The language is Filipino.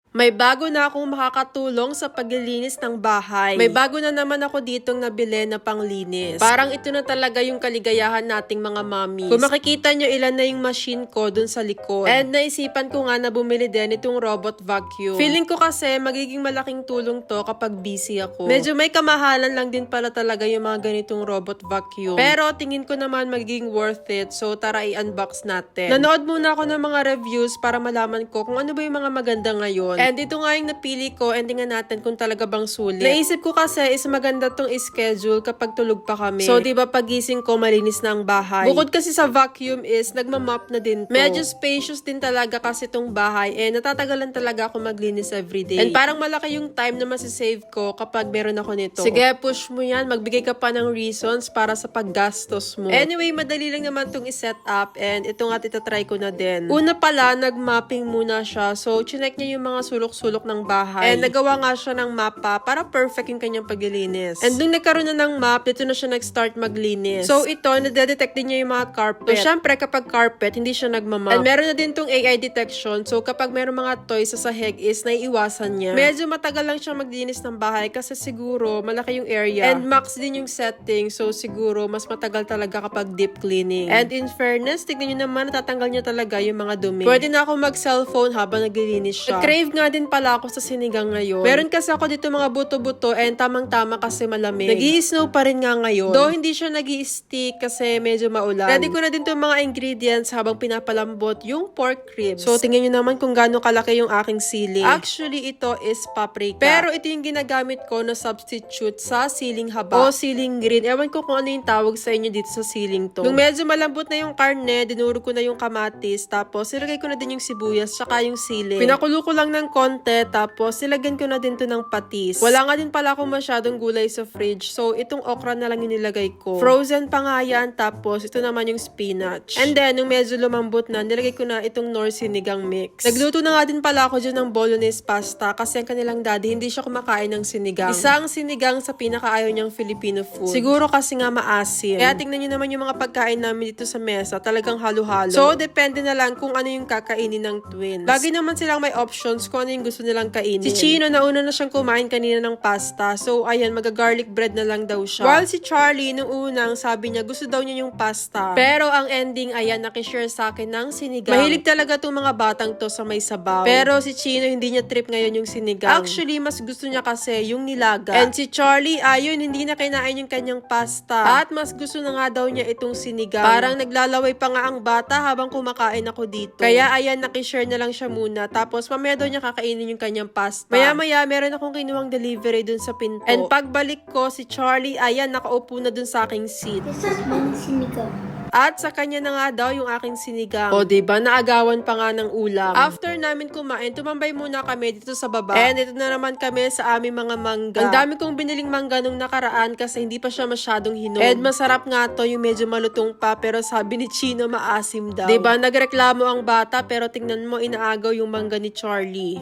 May bago na akong makakatulong sa paglilinis ng bahay. May bago na naman ako ditong nabili na panglinis. Parang ito na talaga yung kaligayahan nating mga mommies. Kung makikita nyo, ilan na yung machine ko dun sa likod. And naisipan ko nga na bumili din itong robot vacuum. Feeling ko kasi magiging malaking tulong to kapag busy ako. Medyo may kamahalan lang din pala talaga yung mga ganitong robot vacuum. Pero tingin ko naman magiging worth it. So tara i-unbox natin. Nanood muna ako ng mga reviews para malaman ko kung ano ba yung mga maganda ngayon. And ito nga yung napili ko, and tingnan natin kung talaga bang sulit. Naisip ko kasi is maganda tong schedule kapag tulog pa kami. So, di ba pagising ko, malinis na ang bahay. Bukod kasi sa vacuum is, nagmamop na din to. Medyo spacious din talaga kasi tong bahay, and natatagalan talaga ako maglinis everyday. And parang malaki yung time na masisave ko kapag meron ako nito. Sige, push mo yan. Magbigay ka pa ng reasons para sa paggastos mo. Anyway, madali lang naman tong i-set up, and ito nga itatry ko na din. Una pala, nag-mapping muna siya. So, chinek niya yung mga sulok-sulok ng bahay. And nagawa nga siya ng mapa para perfect yung kanyang paglilinis. And nung nagkaroon na ng map, dito na siya nag-start maglinis. So ito, nadedetect din niya yung mga carpet. So syempre, kapag carpet, hindi siya nagmamap. And meron na din tong AI detection. So kapag meron mga toys sa sahig is naiiwasan niya. Medyo matagal lang siya maglinis ng bahay kasi siguro malaki yung area. And max din yung setting. So siguro mas matagal talaga kapag deep cleaning. And in fairness, tignan nyo naman, natatanggal niya talaga yung mga dumi. Pwede na ako mag-cellphone habang naglilinis siya. Crave nga din pala ako sa sinigang ngayon. Meron kasi ako dito mga buto-buto and tamang-tama kasi malamig. Nag-i-snow pa rin nga ngayon. Though hindi siya nag-i-stick kasi medyo maulan. Ready ko na din itong mga ingredients habang pinapalambot yung pork ribs. So tingnan nyo naman kung gaano kalaki yung aking siling. Actually, ito is paprika. Pero ito yung ginagamit ko na substitute sa siling haba o siling green. Ewan ko kung ano yung tawag sa inyo dito sa siling to. Nung medyo malambot na yung karne, dinuro ko na yung kamatis, tapos nilagay ko na din yung sibuyas tsaka yung siling. Pinakulo ko lang ng konti, tapos nilagyan ko na din to ng patis. Wala nga din pala akong masyadong gulay sa fridge, so itong okra na lang yung nilagay ko. Frozen pa nga yan, tapos ito naman yung spinach. And then, nung medyo lumambot na, nilagay ko na itong Knorr sinigang mix. Nagluto na nga din pala ako dyan ng bolognese pasta kasi ang kanilang daddy hindi siya kumakain ng sinigang. Isang sinigang sa pinakaayaw niyang Filipino food. Siguro kasi nga maasim. Kaya tingnan niyo naman yung mga pagkain namin dito sa mesa, talagang halo-halo. So, depende na lang kung ano yung kakainin ng twins. Lagi naman silang may options kung ano yung gusto nilang kainin. Si Chino, nauna na siyang kumain kanina ng pasta. So, ayan, mag-garlic bread na lang daw siya. While si Charlie, nung unang, sabi niya, gusto daw niya yung pasta. Pero ang ending, ayan, nakishare sa akin ng sinigang. Mahilig talaga tong mga batang to sa may sabaw. Pero si Chino, hindi niya trip ngayon yung sinigang. Actually, mas gusto niya kasi yung nilaga. And si Charlie, ayun, hindi na kinain yung kanyang pasta. At mas gusto na nga daw niya itong sinigang. Parang naglalaway pa nga ang bata habang kumakain ako dito. Kaya, ayan, nakishare na lang siya muna. Tapos, mamaya daw niya kakainin yung kanyang pasta. Maya-maya, meron akong kinuwang delivery dun sa pinto. And pagbalik ko, si Charlie, ayan, nakaupo na dun sa aking seat. This is my sinigang. At sa kanya na nga daw yung aking sinigang. O diba, naagawan pa nga ng ulam. After namin kumain, tumambay muna kami dito sa baba. And ito na naman kami sa aming mga mangga. Ang dami kong biniling mangga nung nakaraan kasi hindi pa siya masyadong hinog. And masarap nga to, yung medyo malutong pa, pero sabi ni Chino maasim daw. Diba, nagreklamo ang bata pero tingnan mo, inaagaw yung mangga ni Charlie.